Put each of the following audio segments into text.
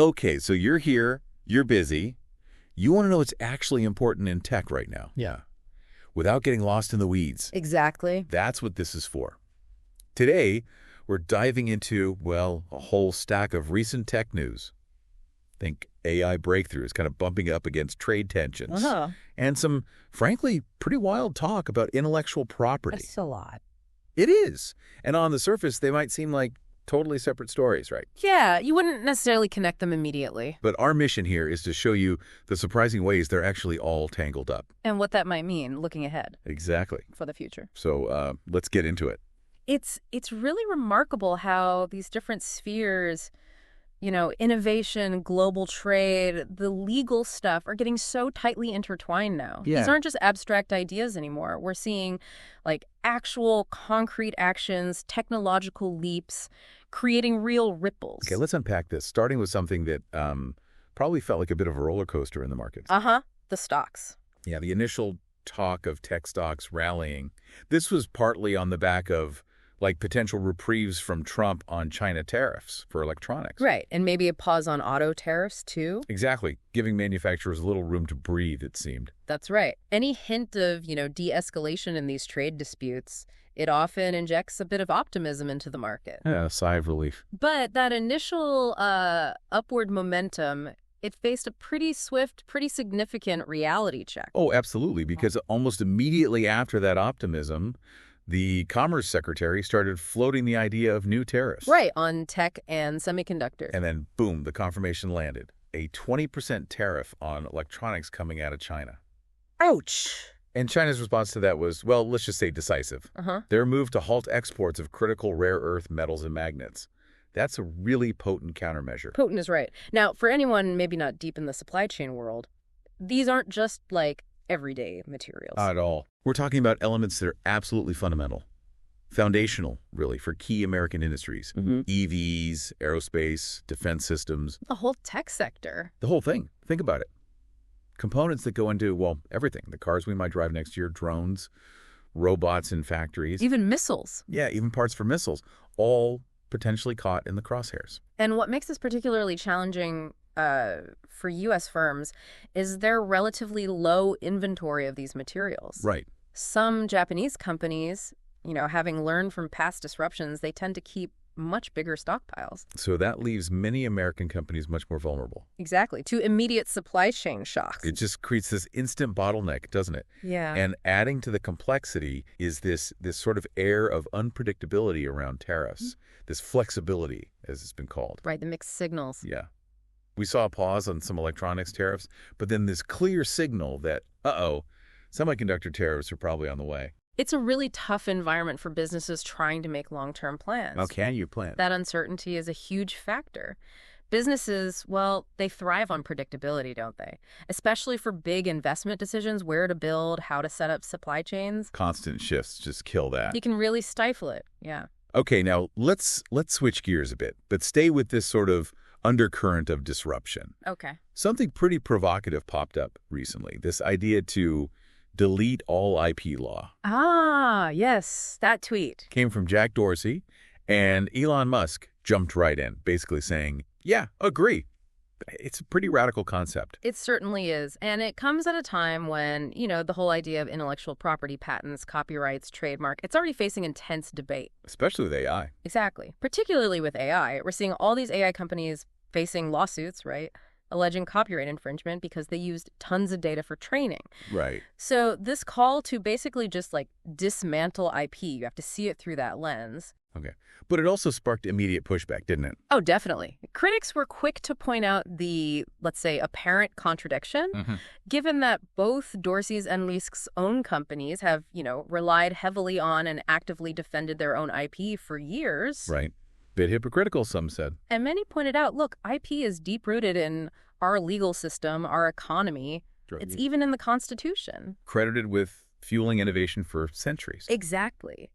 Okay, so you're here, you're busy. You want to know what's actually important in tech right now. Yeah. Without getting lost in the weeds. Exactly. That's what this is for. Today, we're diving into, well, a whole stack of recent tech news. Think AI breakthroughs kind of bumping up against trade tensions. And some, frankly, pretty wild talk about intellectual property. That's a lot. It is. And on the surface, they might seem like totally separate stories, right? Yeah, you wouldn't necessarily connect them immediately. But our mission here is to show you the surprising ways they're actually all tangled up. And what that might mean looking ahead. Exactly. For the future. So let's get into it. It's really remarkable how these different spheres, innovation, global trade, the legal stuff are getting so tightly intertwined now. Yeah. These aren't just abstract ideas anymore. We're seeing actual concrete actions, technological leaps, creating real ripples. Okay, let's unpack this, starting with something that probably felt like a bit of a roller coaster in the markets. The stocks. Yeah, the initial talk of tech stocks rallying. This was partly on the back of potential reprieves from Trump on China tariffs for electronics. Right, and maybe a pause on auto tariffs, too. Exactly, giving manufacturers a little room to breathe, it seemed. That's right. Any hint of, de-escalation in these trade disputes, it often injects a bit of optimism into the market. Yeah, a sigh of relief. But that initial upward momentum, it faced a pretty swift, pretty significant reality check. Oh, absolutely, because almost immediately after that optimism, the Commerce Secretary started floating the idea of new tariffs. Right, on tech and semiconductors. And then, boom, the confirmation landed. A 20% tariff on electronics coming out of China. Ouch! And China's response to that was, well, let's just say decisive. Their move to halt exports of critical rare earth metals and magnets. That's a really potent countermeasure. Potent is right. Now, for anyone maybe not deep in the supply chain world, these aren't just everyday materials. Not at all. We're talking about elements that are absolutely fundamental. Foundational, really, for key American industries. EVs, aerospace, defense systems. The whole tech sector. The whole thing. Think about it. Components that go into, well, everything. The cars we might drive next year, drones, robots in factories. Even missiles. Yeah, even parts for missiles. All potentially caught in the crosshairs. And what makes this particularly challenging for U.S. firms is their relatively low inventory of these materials. Right. Some Japanese companies, having learned from past disruptions, they tend to keep much bigger stockpiles. So that leaves many American companies much more vulnerable. Exactly, to immediate supply chain shocks. It just creates this instant bottleneck, doesn't it? Yeah. And adding to the complexity is this sort of air of unpredictability around tariffs, this flexibility, as it's been called. Right, the mixed signals. Yeah. We saw a pause on some electronics tariffs, but then this clear signal that, semiconductor tariffs are probably on the way. It's a really tough environment for businesses trying to make long-term plans. How can you plan? That uncertainty is a huge factor. Businesses, well, they thrive on predictability, don't they? Especially for big investment decisions, where to build, how to set up supply chains. Constant shifts just kill that. You can really stifle it, yeah. Okay, now let's switch gears a bit, but stay with this sort of undercurrent of disruption. Okay. Something pretty provocative popped up recently, this idea to delete all IP law. Ah, yes, that tweet. Came from Jack Dorsey, and Elon Musk jumped right in, basically saying, yeah, agree. It's a pretty radical concept. It certainly is. And it comes at a time when, the whole idea of intellectual property, patents, copyrights, trademark, it's already facing intense debate. Especially with AI. Exactly. Particularly with AI. We're seeing all these AI companies facing lawsuits, right? Alleging copyright infringement because they used tons of data for training. Right. So this call to basically just dismantle IP, you have to see it through that lens. Okay. But it also sparked immediate pushback, didn't it? Oh, definitely. Critics were quick to point out the, let's say, apparent contradiction, given that both Dorsey's and Musk's own companies have, relied heavily on and actively defended their own IP for years. Right. Bit hypocritical, some said. And many pointed out, look, IP is deep-rooted in our legal system, our economy. It's even in the Constitution. Credited with fueling innovation for centuries. Exactly.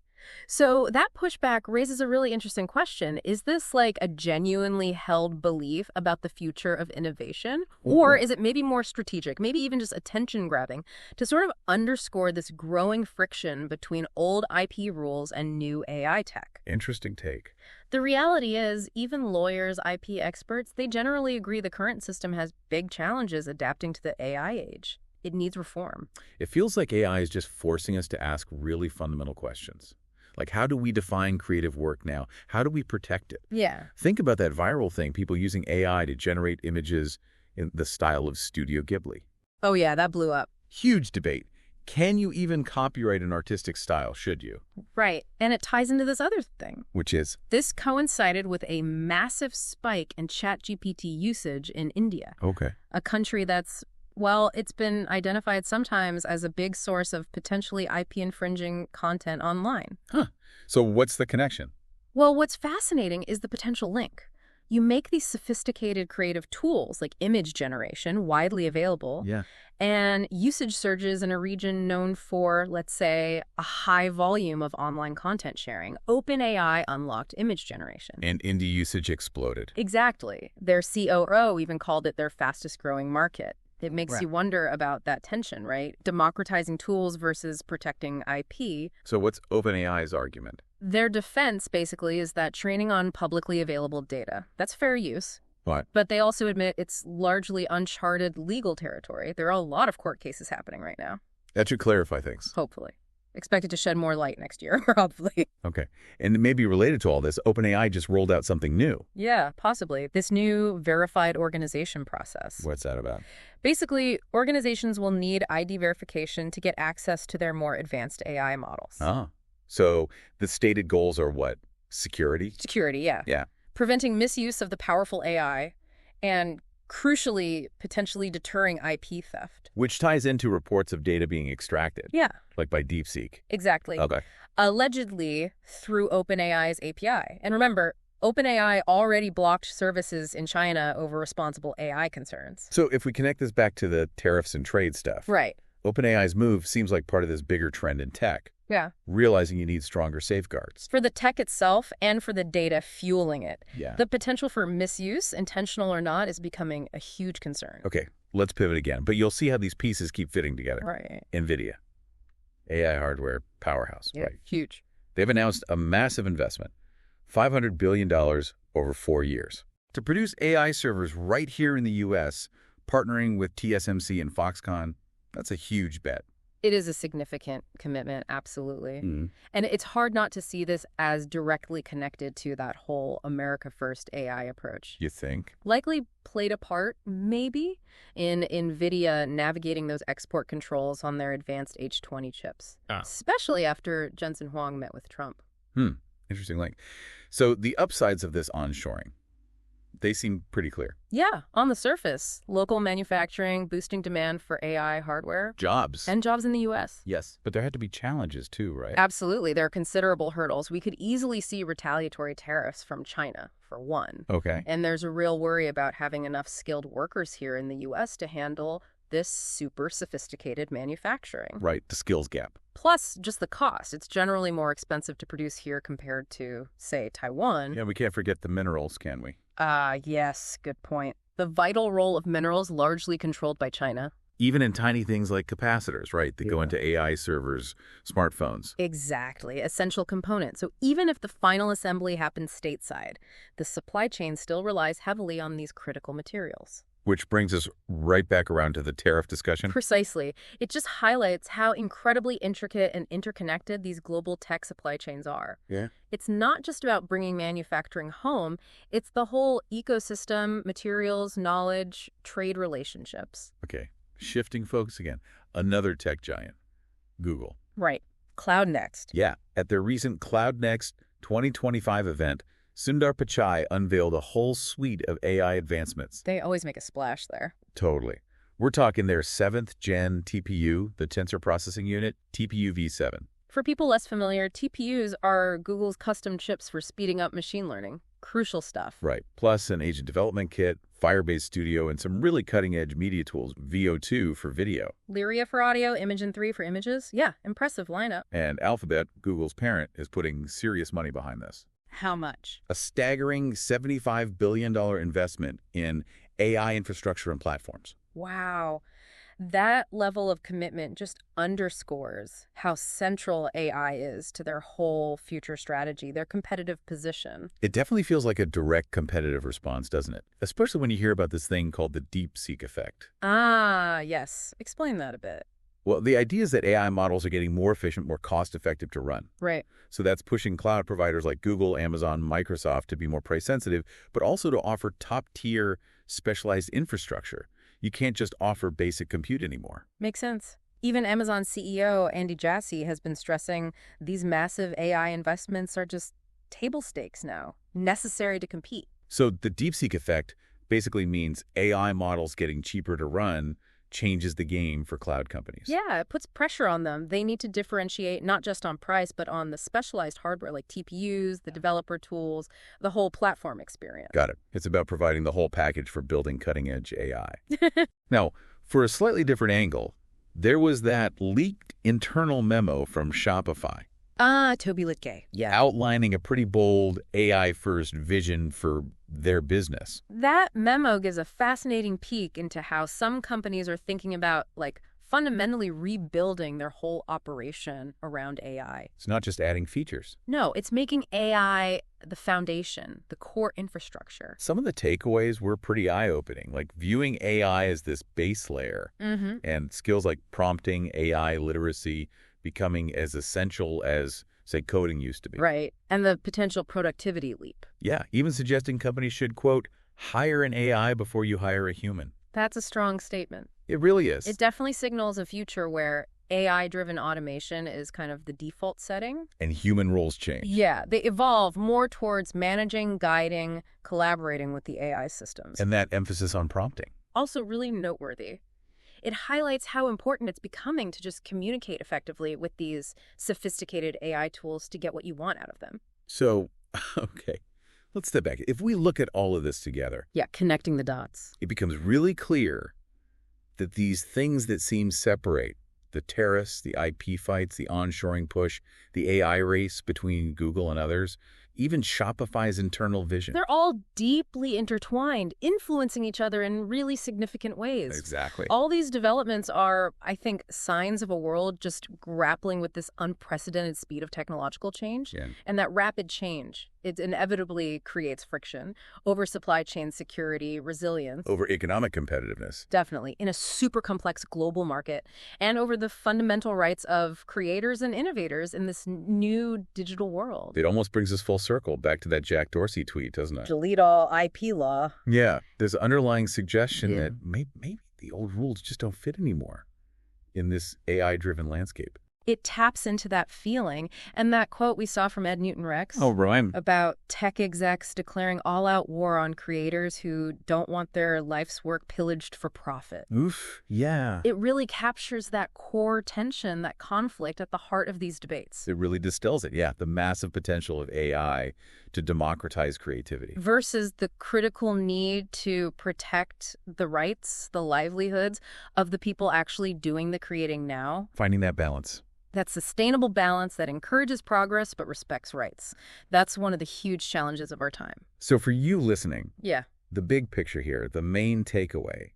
So that pushback raises a really interesting question. Is this a genuinely held belief about the future of innovation? Or is it maybe more strategic, maybe even just attention grabbing to sort of underscore this growing friction between old IP rules and new AI tech? Interesting take. The reality is, even lawyers, IP experts, they generally agree the current system has big challenges adapting to the AI age. It needs reform. It feels like AI is just forcing us to ask really fundamental questions. Like, how do we define creative work now? How do we protect it? Yeah. Think about that viral thing, people using AI to generate images in the style of Studio Ghibli. Oh yeah, that blew up. Huge debate. Can you even copyright an artistic style, should you? Right. And it ties into this other thing. Which is? This coincided with a massive spike in ChatGPT usage in India. Okay. A country that's, well, it's been identified sometimes as a big source of potentially IP-infringing content online. Huh. So what's the connection? Well, what's fascinating is the potential link. You make these sophisticated creative tools like image generation widely available, Yeah. and usage surges in a region known for, let's say, a high volume of online content sharing. OpenAI unlocked image generation. And indie usage exploded. Exactly. Their COO even called it their fastest growing market. It makes Right. you wonder about that tension, right? Democratizing tools versus protecting IP. So what's OpenAI's argument? Their defense, basically, is that training on publicly available data, that's fair use. What? But they also admit it's largely uncharted legal territory. There are a lot of court cases happening right now. That should clarify things. Hopefully. Expected to shed more light next year, probably. Okay. And maybe related to all this, OpenAI just rolled out something new. Yeah, possibly. This new verified organization process. What's that about? Basically, organizations will need ID verification to get access to their more advanced AI models. Ah. So the stated goals are what? Security? Security, yeah. Yeah. Preventing misuse of the powerful AI and, crucially, potentially deterring IP theft. Which ties into reports of data being extracted. Yeah. Like by DeepSeek. Exactly. Okay. Allegedly through OpenAI's API. And remember, OpenAI already blocked services in China over responsible AI concerns. So if we connect this back to the tariffs and trade stuff, Right. OpenAI's move seems like part of this bigger trend in tech, Yeah. realizing you need stronger safeguards. For the tech itself and for the data fueling it. Yeah. The potential for misuse, intentional or not, is becoming a huge concern. Okay, let's pivot again. But you'll see how these pieces keep fitting together. Right. NVIDIA, AI hardware powerhouse. Yeah. Right. Huge. They've announced a massive investment, $500 billion over 4 years, to produce AI servers right here in the U.S., partnering with TSMC and Foxconn. That's a huge bet. It is a significant commitment, absolutely. Mm. And it's hard not to see this as directly connected to that whole America First AI approach. You think? Likely played a part, maybe, in NVIDIA navigating those export controls on their advanced H20 chips, especially after Jensen Huang met with Trump. Interesting link. So the upsides of this onshoring, they seem pretty clear. Yeah, on the surface, local manufacturing, boosting demand for AI hardware. Jobs. And jobs in the U.S. Yes, but there had to be challenges too, right? Absolutely. There are considerable hurdles. We could easily see retaliatory tariffs from China, for one. Okay. And there's a real worry about having enough skilled workers here in the U.S. to handle this super sophisticated manufacturing. Right, the skills gap. Plus, just the cost. It's generally more expensive to produce here compared to, say, Taiwan. Yeah, we can't forget the minerals, can we? Yes, good point. The vital role of minerals largely controlled by China. Even in tiny things like capacitors, right? That go into AI servers, smartphones. Exactly. Essential component. So even if the final assembly happens stateside, the supply chain still relies heavily on these critical materials. Which brings us right back around to the tariff discussion. Precisely. It just highlights how incredibly intricate and interconnected these global tech supply chains are. Yeah. It's not just about bringing manufacturing home. It's the whole ecosystem, materials, knowledge, trade relationships. Okay. Shifting focus again. Another tech giant, Google. Right. Cloud Next. Yeah. At their recent Cloud Next 2025 event, Sundar Pichai unveiled a whole suite of AI advancements. They always make a splash there. Totally. We're talking their 7th gen TPU, the Tensor Processing Unit, TPU v7. For people less familiar, TPUs are Google's custom chips for speeding up machine learning. Crucial stuff. Right. Plus an agent development kit, Firebase Studio, and some really cutting-edge media tools, VO2 for video. Lyria for audio, Imagen 3 for images. Yeah, impressive lineup. And Alphabet, Google's parent, is putting serious money behind this. How much? A staggering $75 billion investment in AI infrastructure and platforms. Wow. That level of commitment just underscores how central AI is to their whole future strategy, their competitive position. It definitely feels like a direct competitive response, doesn't it? Especially when you hear about this thing called the DeepSeek effect. Ah, yes. Explain that a bit. Well, the idea is that AI models are getting more efficient, more cost-effective to run. Right. So that's pushing cloud providers like Google, Amazon, Microsoft to be more price-sensitive, but also to offer top-tier specialized infrastructure. You can't just offer basic compute anymore. Makes sense. Even Amazon CEO Andy Jassy has been stressing these massive AI investments are just table stakes now, necessary to compete. So the DeepSeek effect basically means AI models getting cheaper to run changes the game for cloud companies. Yeah, it puts pressure on them. They need to differentiate not just on price, but on the specialized hardware like TPUs, the developer tools, the whole platform experience. Got it. It's about providing the whole package for building cutting-edge AI. Now, for a slightly different angle, there was that leaked internal memo from Shopify. Toby Litke. Yeah. Outlining a pretty bold AI-first vision for their business. That memo gives a fascinating peek into how some companies are thinking about, like, fundamentally rebuilding their whole operation around AI. It's not just adding features. No, it's making AI the foundation, the core infrastructure. Some of the takeaways were pretty eye-opening, like viewing AI as this base layer and skills like prompting, AI literacy, becoming as essential as, say, coding used to be. Right. And the potential productivity leap. Yeah, even suggesting companies should, quote, hire an AI before you hire a human. That's a strong statement. It really is. It definitely signals a future where AI-driven automation is kind of the default setting. And human roles change. Yeah, they evolve more towards managing, guiding, collaborating with the AI systems. And that emphasis on prompting. Also really noteworthy. It highlights how important it's becoming to just communicate effectively with these sophisticated AI tools to get what you want out of them. So, okay, let's step back. If we look at all of this together, yeah, connecting the dots, it becomes really clear that these things that seem separate, the tariffs, the IP fights, the onshoring push, the AI race between Google and others, even Shopify's internal vision. They're all deeply intertwined, influencing each other in really significant ways. Exactly. All these developments are, I think, signs of a world just grappling with this unprecedented speed of technological change. Yeah. And that rapid change, it inevitably creates friction over supply chain security, resilience. Over economic competitiveness. Definitely. In a super complex global market. And over the fundamental rights of creators and innovators in this new digital world. It almost brings us full circle back to that Jack Dorsey tweet, doesn't it? Delete all IP law. Yeah. There's an underlying suggestion that maybe the old rules just don't fit anymore in this AI-driven landscape. It taps into that feeling. And that quote we saw from Ed Newton-Rex about tech execs declaring all-out war on creators who don't want their life's work pillaged for profit. Oof, yeah. It really captures that core tension, that conflict at the heart of these debates. It really distills it, yeah, the massive potential of AI to democratize creativity. Versus the critical need to protect the rights, the livelihoods of the people actually doing the creating now. Finding that balance. That sustainable balance that encourages progress but respects rights. That's one of the huge challenges of our time. So for you listening, yeah, the big picture here, the main takeaway,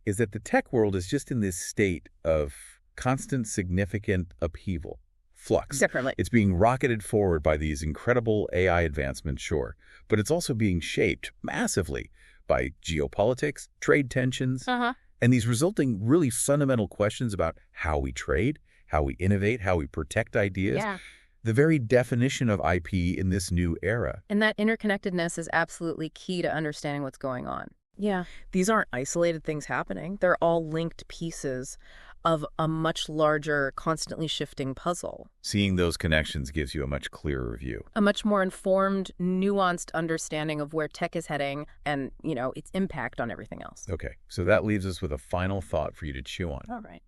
is that the tech world is just in this state of constant significant upheaval, flux. Definitely. It's being rocketed forward by these incredible AI advancements, sure, but it's also being shaped massively by geopolitics, trade tensions, and these resulting really fundamental questions about how we trade, how we innovate, how we protect ideas. Yeah. The very definition of IP in this new era. And that interconnectedness is absolutely key to understanding what's going on. Yeah. These aren't isolated things happening. They're all linked pieces of a much larger, constantly shifting puzzle. Seeing those connections gives you a much clearer view. A much more informed, nuanced understanding of where tech is heading and, its impact on everything else. Okay, so that leaves us with a final thought for you to chew on. All right.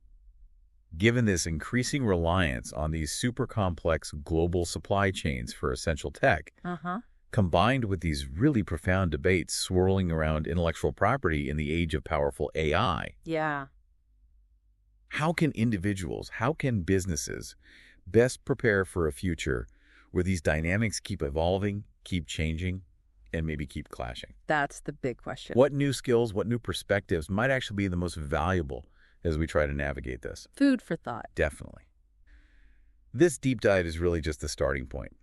Given this increasing reliance on these super complex global supply chains for essential tech, combined with these really profound debates swirling around intellectual property in the age of powerful AI, how can individuals, how can businesses best prepare for a future where these dynamics keep evolving, keep changing, and maybe keep clashing? That's the big question. What new skills, what new perspectives might actually be the most valuable as we try to navigate this. Food for thought. Definitely. This deep dive is really just the starting point.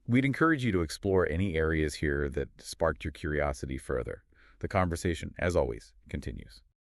We'd encourage you to explore any areas here that sparked your curiosity further. The conversation, as always, continues.